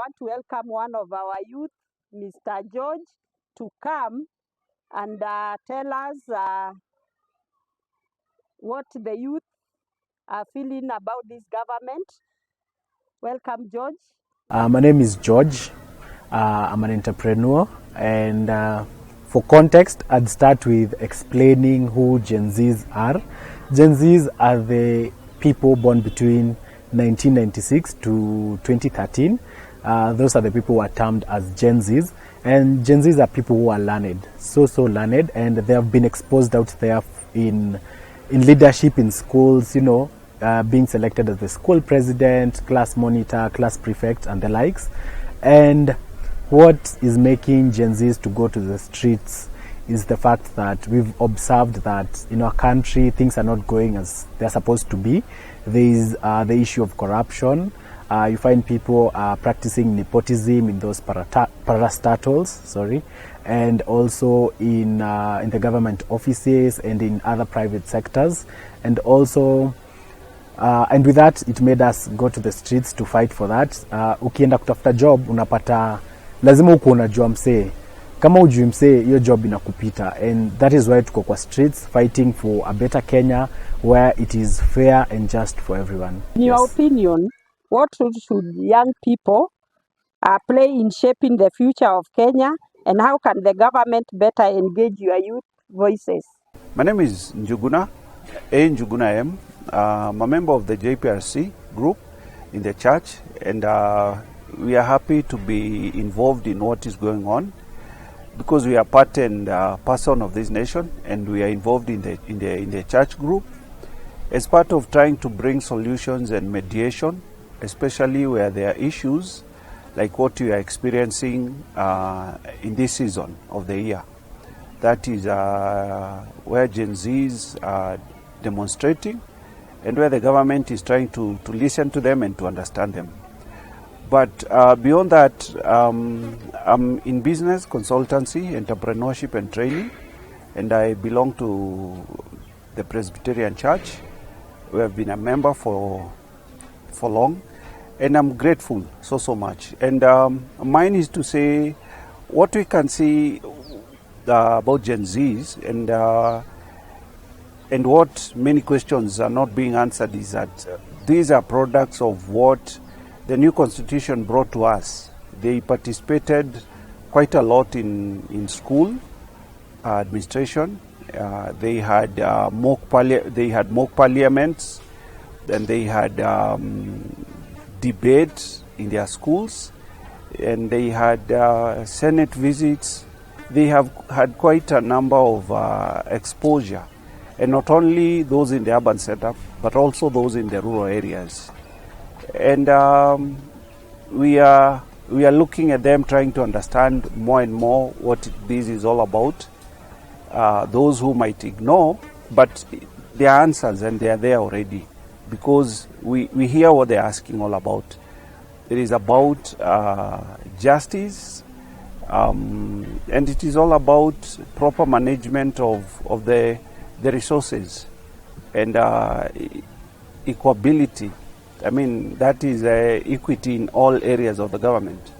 want to welcome one of our youth, Mr. George, to come and tell us what the youth are feeling about this government. Welcome, George. My name is George. I'm an entrepreneur, and for context, I'd start with explaining who Gen Zs are. Gen Zs are the people born between 1996 to 2013. Those are the people who are termed as Gen Zs, and Gen Zs are people who are learned, so learned, and they have been exposed out there in leadership in schools, being selected as the school president, class monitor, class prefect, and the likes. And what is making Gen Zs to go to the streets is the fact that we've observed that in our country things are not going as they're supposed to be. There is the issue of corruption. You find people practicing nepotism in those parastatals, and also in the government offices and in other private sectors, and also and with that it made us go to the streets to fight for that. Ukienda kutafuta job unapata lazima uko unajua msee, kama ujui msee hiyo job inakupita, and that is why tuko kwa streets fighting for a better Kenya where it is fair and just for everyone. In your opinion, what should young people play in shaping the future of Kenya, and how can the government better engage your youth voices? My name is Njuguna, Njuguna M. I'm a member of the JPRC group in the church, and we are happy to be involved in what is going on because we are part and person of this nation, and we are involved in the church group as part of trying to bring solutions and mediation, especially where there are issues like what we are experiencing in this season of the year. That is where Gen Zs are demonstrating and where the government is trying to listen to them and to understand them. But beyond that, I'm in business, consultancy, entrepreneurship and training, and I belong to the Presbyterian Church. We have been a member for long, and I'm grateful so much. And mine is to say what we can see about Gen Zs, and what many questions are not being answered is that these are products of what the new constitution brought to us. They participated quite a lot in school administration. They had mock parliaments, and they had debates in their schools, and they had Senate visits. They have had quite a number of exposure, and not only those in the urban setup, but also those in the rural areas. And we are looking at them, trying to understand more and more what this is all about. Those who might ignore, but there are answers, and they are there already, because we hear what they're asking all about. It is about justice, and it is all about proper management of the resources and equability. I mean, that is equity in all areas of the government,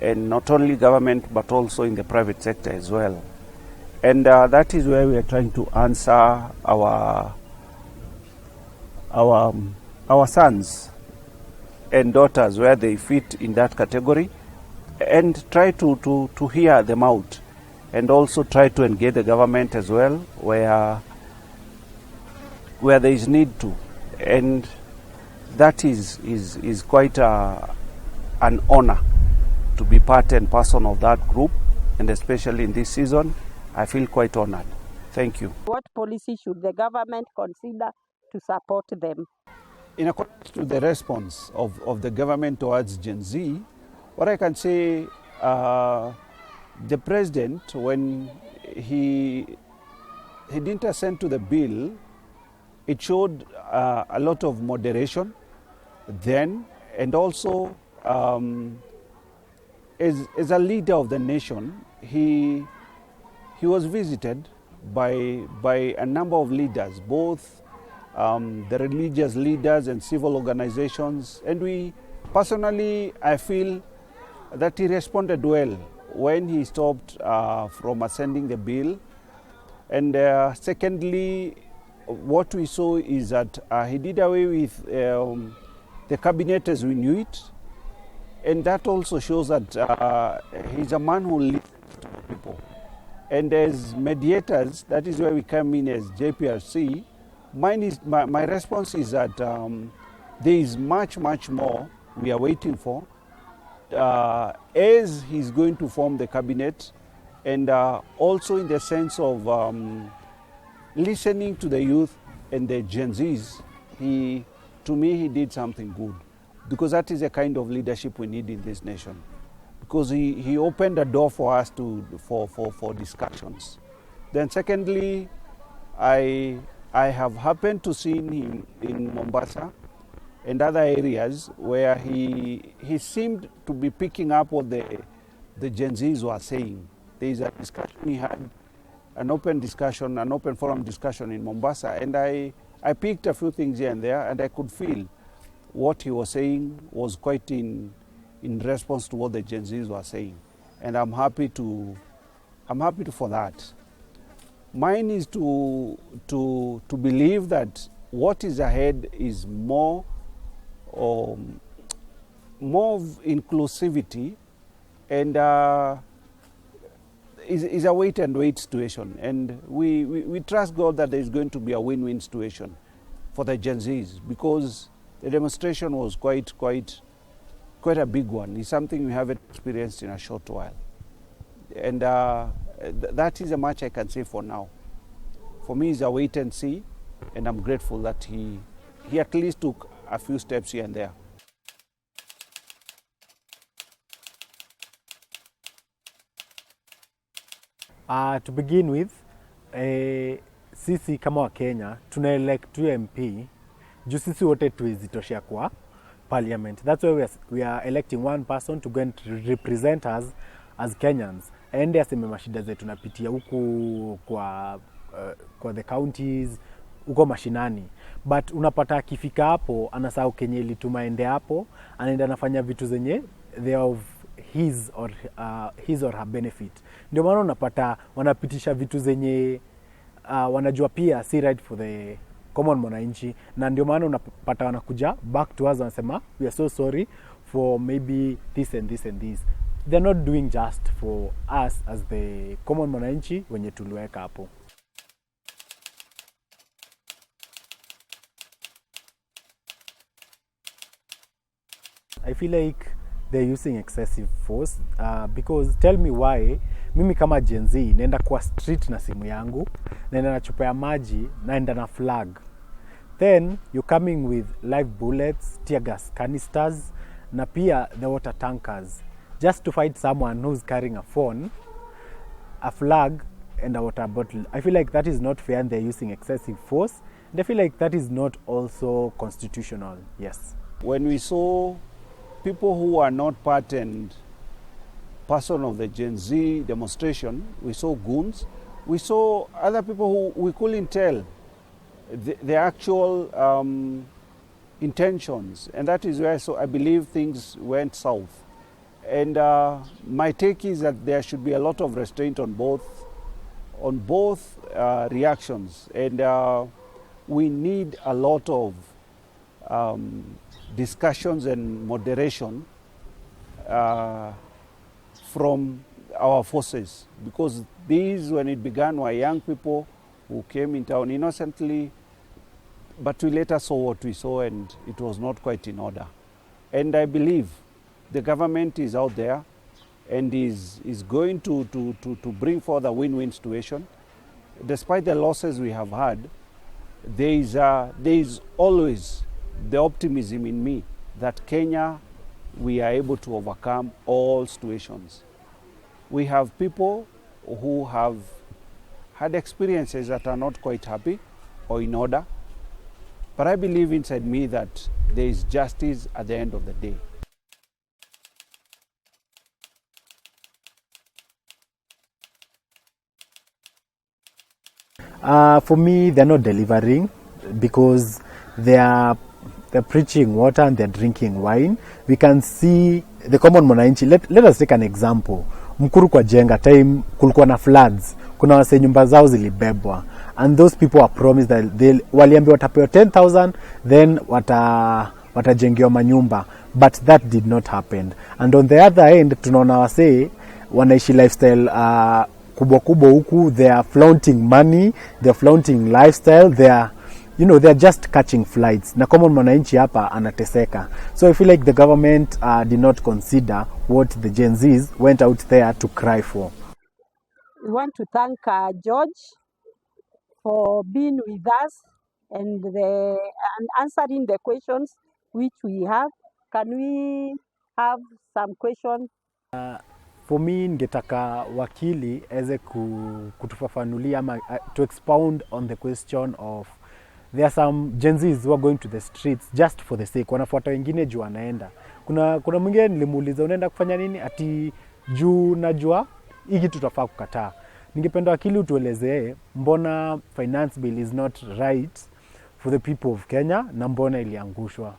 and not only government but also in the private sector as well. And that is where we are trying to answer our sons and daughters where they fit in that category, and try to hear them out, and also try to engage the government as well where there is need to. And that is quite an honor to be part and person of that group, and especially in this season, I feel quite honored. Thank you. What policy should the government consider to support them? In accordance to the response of the government towards Gen Z, what I can say, the president, when he didn't assent to the bill, it showed a lot of moderation then, and also as a leader of the nation, he was visited by a number of leaders, both the religious leaders and civil organizations, and we personally, I feel that he responded well when he stopped from ascending the bill. And secondly, what we saw is that he did away with the cabinet as we knew it. And that also shows that he's a man who listens to people. And as mediators, that is where we come in as JPRC. My response is that there is much more we are waiting for as he's going to form the cabinet, and also in the sense of listening to the youth and the Gen Zs. To me, he did something good, because that is the kind of leadership we need in this nation. Because he opened the door for us for discussions. Then secondly, I have happened to see him in Mombasa and other areas where he seemed to be picking up what the Gen Zs were saying. There is a discussion he had, an open forum discussion in Mombasa, and I picked a few things here and there, and I could feel what he was saying was quite in response to what the Gen Zs were saying, and I'm happy for that. Mine is to believe that what is ahead is more of inclusivity, and is a wait and wait situation, and we trust God that there is going to be a win-win situation for the Gen Zs, because the demonstration was quite a big one. It's something we haven't experienced in a short while, and that is a much I can say for now. For me, it's a wait and see, and I'm grateful that he at least took a few steps here and there. To begin with, sisi kama wa Kenya tuna-elect MP juu sisi wote tuizitoshea kwa parliament. That's why we are electing one person to go and represent us as Kenyans. Aende aseme mashida zetu tunapitia huku kwa the counties, huko mashinani. But unapata akifika hapo, anasahau Kenya ilituma ende hapo, anaenda anafanya vitu zenye they of his or her benefit. Ndio maana unapata wanapitisha vitu zenye wanajua pia si right for the common mwananchi, na ndio maana unapata wanakuja back to us wanasema we are so sorry for maybe this and this and this. They're not doing just for us as the common mwananchi wenye tuliweka hapo. I feel like they're using excessive force because tell me why mimi kama Gen Z naenda kwa street na simu yangu, naenda na chupa ya maji, naenda na flag, then you're coming with live bullets, tear gas canisters, na pia the water tankers just to fight someone who's carrying a phone, a flag and a water bottle. I feel like that is not fair and they're using excessive force, and I feel like that is not also constitutional. Yes. When we saw people who are not part and parcel of the Gen Z demonstration, we saw goons, we saw other people who we couldn't tell the actual intentions, and that is where I believe things went south. And my take is that there should be a lot of restraint on both reactions, and we need a lot of discussions and moderation from our forces, because these, when it began, were young people who came in town innocently, but we later saw what we saw, and it was not quite in order. And I believe the government is out there and is going to bring forth a win-win situation. Despite the losses we have had, there is always the optimism in me that Kenya, we are able to overcome all situations. We have people who have had experiences that are not quite happy or in order, but I believe inside me that there is justice at the end of the day. For me, they're not delivering because they're preaching water and they're drinking wine. We can see the common mwananchi, let us take an example. Mkuru kwa jenga time kulikuwa na floods, kuna wase nyumba zao zilibebwa, and those people are promised that waliambiwa watapewa 10,000 then watajengewa manyumba, but that did not happen. And on the other end tunaona wase wanaishi lifestyle kubwa kubwa huku, they are flaunting money, they are flaunting lifestyle, they are just catching flights, na common mwananchi hapa anateseka. So I feel like the government did not consider what the Gen Zs went out there to cry for. We want to thank George for being with us and answering the questions which we have. Can we have some questions? For me, ningetaka wakili eze kutufafanulia ama to expound on the question of there are some Gen Zs who are going to the streets just for the sake, wanafuata wengine juu wanaenda. Kuna mwingine nilimuuliza unaenda kufanya nini, ati juu najua hiki tutafaa kukataa. Ningependa wakili utuelezee mbona finance bill is not right for the people of Kenya na mbona iliangushwa.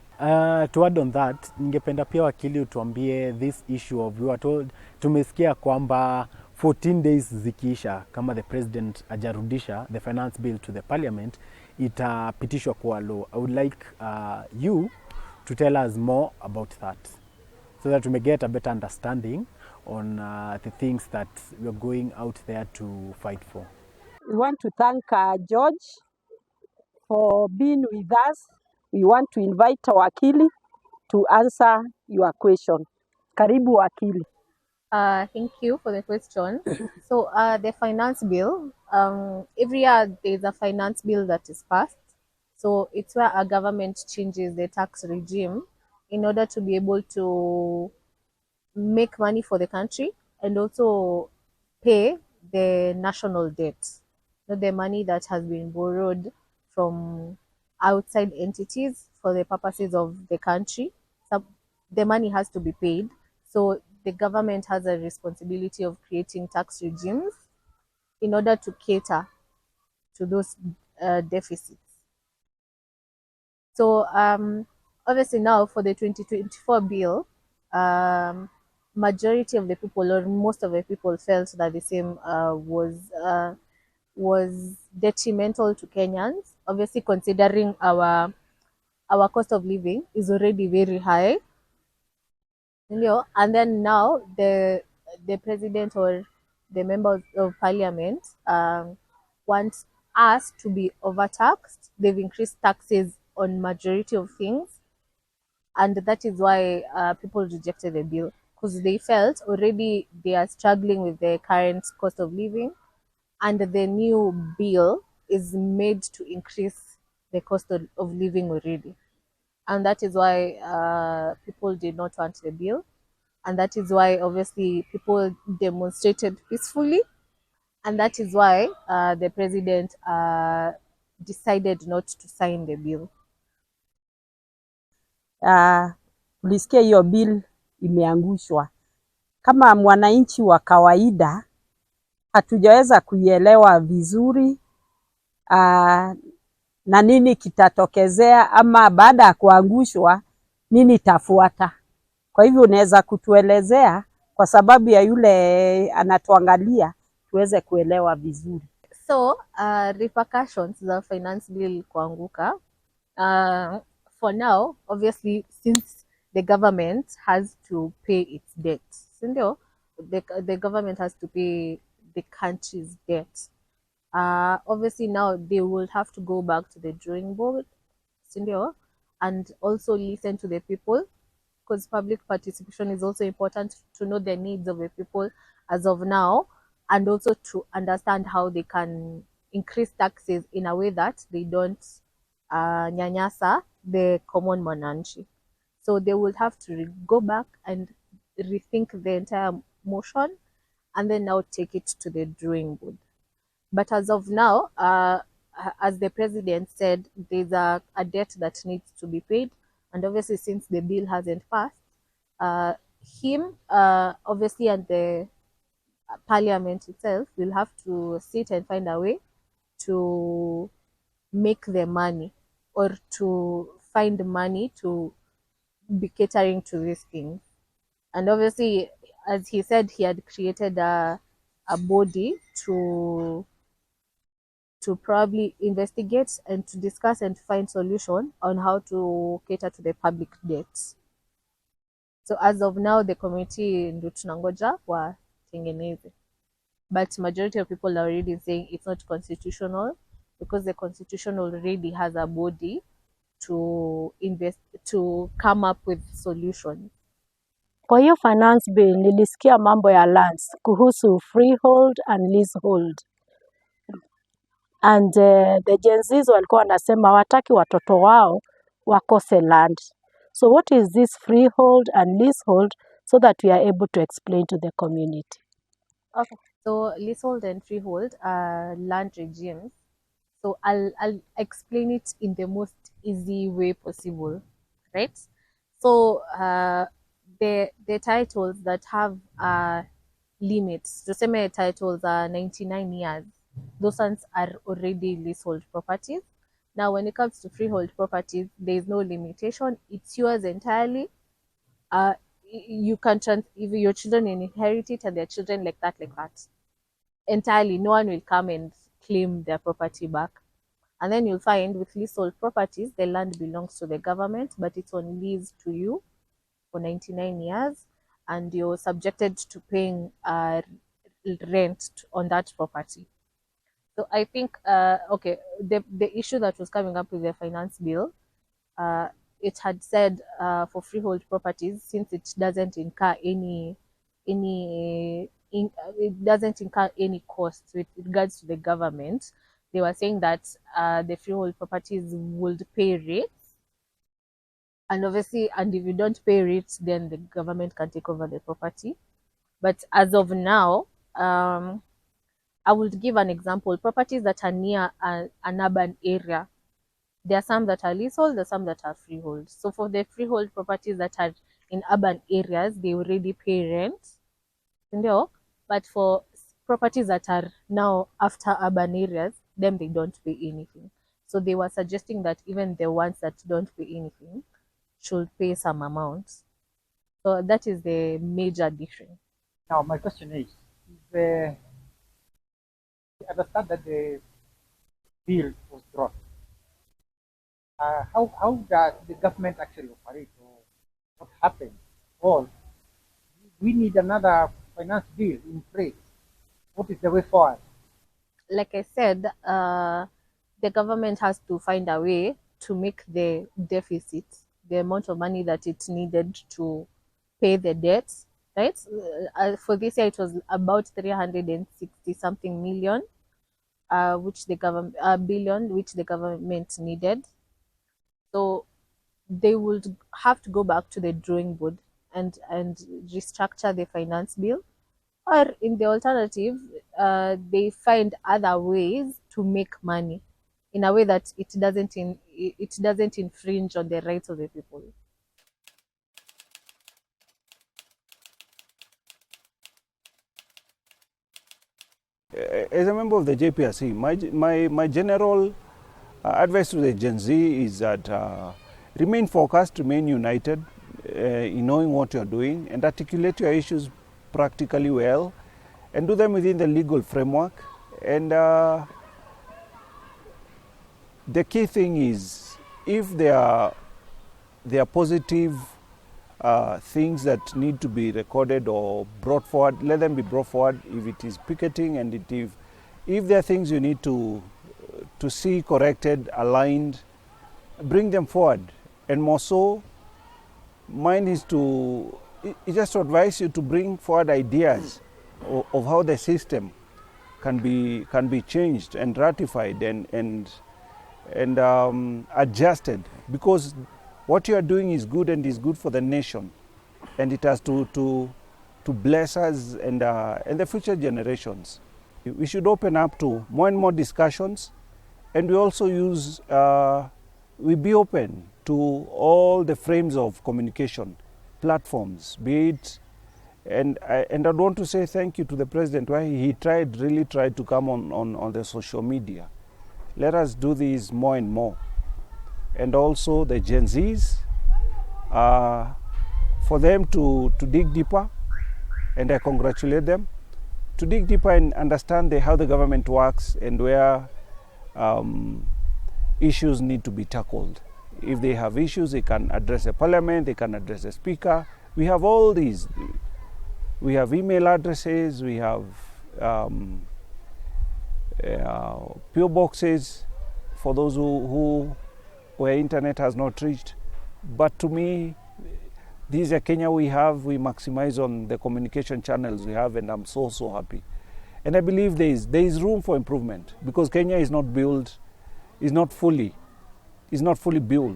To add on that, ningependa pia wakili utuambie this issue of, we were told, tumesikia kwamba 14 days zikiisha kama the president ajarudisha the finance bill to the parliament, itapitishwa kuwa law. I would like you to tell us more about that so that we may get a better understanding on the things that we are going out there to fight for. We want to thank George for being with us. We want to invite wakili to answer your question. Karibu wakili. Thank you for the question. So the finance bill, every year there's a finance bill that is passed. So it's where a government changes the tax regime in order to be able to make money for the country and also pay the national debt, the money that has been borrowed from outside entities for the purposes of the country. So the money has to be paid. So the government has a responsibility of creating tax regimes in order to cater to those deficits. So obviously now for the 2024 bill, majority of the people or most of the people felt that the same was detrimental to Kenyans. Obviously, considering our cost of living is already very high, and then now the president or the members of parliament want us to be overtaxed. They've increased taxes on majority of things, and that is why people rejected the bill, because they felt already they are struggling with the current cost of living, and the new bill is made to increase the cost of living already. And that is why people did not want the bill. And that is why obviously people demonstrated peacefully. And that is why the president decided not to sign the bill. Ulisikia hiyo bill imeangushwa. Kama mwananchi wa kawaida hatujaweza kuielewa vizuri na nini kitatokezea ama baada ya kuangushwa nini tafuata. Kwa hivyo unaweza kutuelezea kwa sababu ya yule anatuangalia tuweze kuelewa vizuri. So repercussions za finance bill kuanguka, for now obviously since the government has to pay its debt, sindio, the government has to pay the country's debt. Obviously now they will have to go back to the drawing board, sindio, and also listen to the people, because public participation is also important to know the needs of the people as of now, and also to understand how they can increase taxes in a way that they don't nyanyasa the common mwananchi. So they will have to go back and rethink the entire motion and then now take it to the drawing board. But as of now, as the president said, there's a debt that needs to be paid. And obviously, since the bill hasn't passed, him, obviously, and the parliament itself will have to sit and find a way to make the money or to find money to be catering to these things. And obviously, as he said, he had created a body to probably investigate and to discuss and find solution on how to cater to the public debts. So as of now, the committee ndio tunangoja watengeneze, but majority of people are already saying it's not constitutional because the constitution already has a body to invest, to come up with solutions. Kwa hiyo finance bill nilisikia mambo ya lands kuhusu freehold and leasehold. And the Gen Zs walikuwa wanasema hawataki watoto wao wakose land. So what is this freehold and leasehold so that we are able to explain to the community? Okay. So leasehold and freehold are land regimes. So I'll explain it in the most easy way possible, right? So the titles that have limits, tuseme titles are 99 years, those ones are already leasehold properties. Now, when it comes to freehold properties, there is no limitation. It's yours entirely. You can if your children inherit it and their children like that entirely. No one will come and claim their property back. And then you'll find with leasehold properties, the land belongs to the government, but it's on lease to you for 99 years, and you're subjected to paying rent on that property. So I think, okay, the issue that was coming up with the finance bill, it had said for freehold properties, since it doesn't incur it doesn't incur any costs with regards to the government, they were saying that the freehold properties would pay rates, and obviously, and if you don't pay rates, then the government can take over the property. But as of now, I would give an example. Properties that are near an urban area, there are some that are leasehold, there are some that are freehold. So for the freehold properties that are in urban areas, they already pay rent. But for properties that are now after urban areas, them they don't pay anything. So they were suggesting that even the ones that don't pay anything should pay some amount. So that is the major difference. Now my question is, I understand that the bill was dropped. How does the government actually operate, or what happened? Or we need another finance bill in place? What is the way forward? Like I said, the government has to find a way to make the deficit, the amount of money that it needed to pay the debts, right? For this year, it was about 360 something million, which the government billion, which the government needed. So they would have to go back to the drawing board and restructure the finance bill, or in the alternative, they find other ways to make money in a way that it doesn't infringe on the rights of the people. As a member of the JPRC, my general advice to the Gen Z is that remain focused, remain united in knowing what you're doing, and articulate your issues practically well, and do them within the legal framework. And the key thing is, if there are positive things that need to be recorded or brought forward, let them be brought forward. If it is picketing, and if there are things you need to see corrected, aligned, bring them forward. And more so, mine is just to advise you to bring forward ideas of how the system can be changed and ratified and adjusted, because what you are doing is good and is good for the nation, and it has to bless us and the future generations. We should open up to more and more discussions, and we also we be open to all the frames of communication platforms, be it, and I'd want to say thank you to the president, why he really tried to come on the social media. Let us do this more and more. And also the Gen Zs, for them to dig deeper, and I congratulate them, to dig deeper and understand how the government works and where issues need to be tackled. If they have issues, they can address the parliament, they can address the speaker. We have all these. We have email addresses, we have PO boxes for those where internet has not reached. But to me, this is a Kenya we have. We maximize on the communication channels we have, and I'm so happy. And I believe there is room for improvement, because Kenya is not built, is not fully built.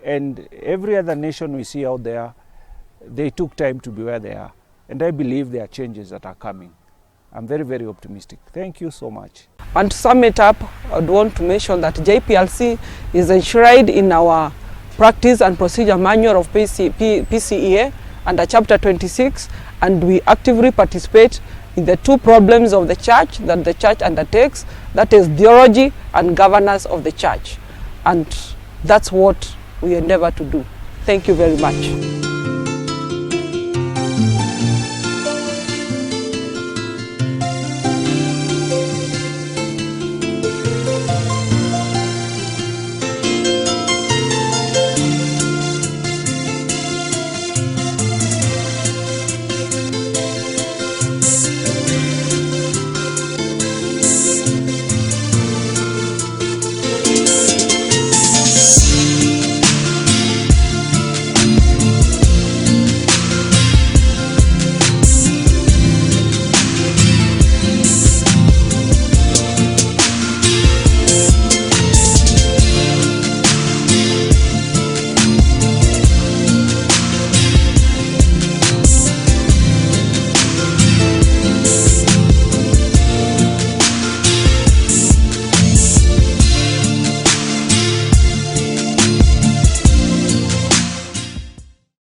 And every other nation we see out there, they took time to be where they are. And I believe there are changes that are coming. I'm very optimistic. Thank you so much. And to sum it up, I would want to mention that JPRC is enshrined in our Practice and Procedure Manual of Pcea under Chapter 26, and we actively participate in the two problems of the church that the church undertakes, that is theology and governance of the church. And that's what we endeavor to do. Thank you very much.